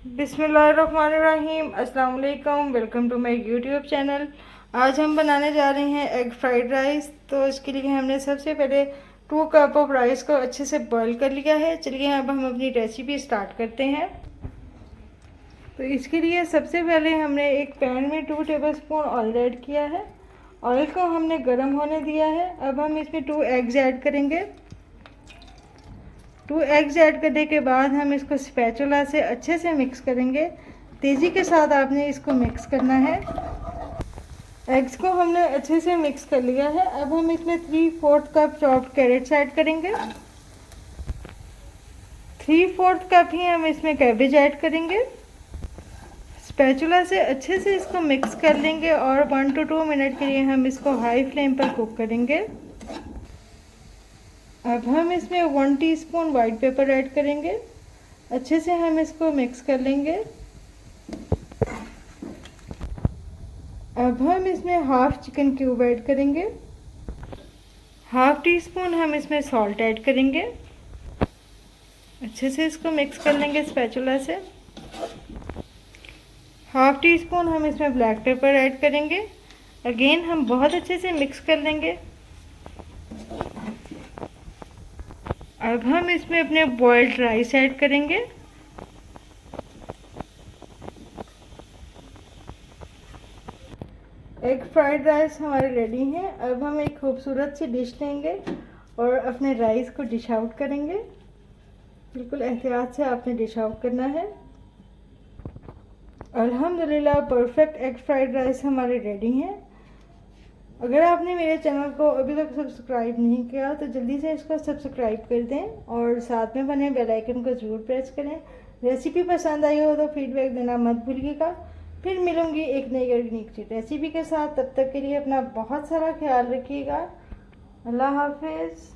बिस्मिल्लाहिर्रहमानिर्रहीम। अस्सलाम वालेकुम। Welcome to my YouTube channel. आज हम बनाने जा रहे हैं एग फ्राइड राइस। तो इसके लिए हमने सबसे पहले 2 कप ऑफ राइस को अच्छे से बॉईल कर लिया है। चलिए अब हम अपनी रेसिपी स्टार्ट करते हैं। तो इसके लिए सबसे पहले हमने एक पैन में 2 टेबलस्पून ऑयल ऐड किया है। ऑयल को हमने गर्म होने दिया है। अब हम इसमें 2 एग्स ऐड करेंगे। 2 एग्स ऐड करने के बाद हम इसको स्पैचुला से अच्छे से मिक्स करेंगे। तेज़ी के साथ आपने इसको मिक्स करना है। एग्स को हमने अच्छे से मिक्स कर लिया है। अब हम इसमें 3/4 कप चॉप्ड कैरेट्स ऐड करेंगे। 3/4 कप ही हम इसमें कैबेज ऐड करेंगे। स्पैचुला से अच्छे से इसको मिक्स कर लेंगे और 1 to 2 मिनट के लिए हम इसको हाई फ्लेम पर कुक करेंगे। अब हम इसमें 1 टीस्पून वाइट पेपर ऐड करेंगे। अच्छे से हम इसको मिक्स कर लेंगे। अब हम इसमें हाफ चिकन क्यूब ऐड करेंगे। हाफ टी स्पून हम इसमें सॉल्ट ऐड करेंगे। अच्छे से इसको मिक्स कर लेंगे स्पैचुला से। हाफ टी स्पून हम इसमें ब्लैक पेपर ऐड करेंगे। अगेन हम बहुत अच्छे से मिक्स कर लेंगे। अब हम इसमें अपने बॉइल्ड राइस ऐड करेंगे। एग फ्राइड राइस हमारे रेडी हैं। अब हम एक खूबसूरत सी डिश लेंगे और अपने राइस को डिश आउट करेंगे। बिल्कुल एहतियात से आपने डिश आउट करना है। अल्हम्दुलिल्लाह परफेक्ट एग फ्राइड राइस हमारे रेडी हैं। अगर आपने मेरे चैनल को अभी तक सब्सक्राइब नहीं किया तो जल्दी से इसको सब्सक्राइब कर दें और साथ में बने बेल आइकन को ज़रूर प्रेस करें। रेसिपी पसंद आई हो तो फीडबैक देना मत भूलिएगा। फिर मिलूंगी एक नई यूनिक रेसिपी के साथ। तब तक के लिए अपना बहुत सारा ख्याल रखिएगा। अल्लाह हाफिज़।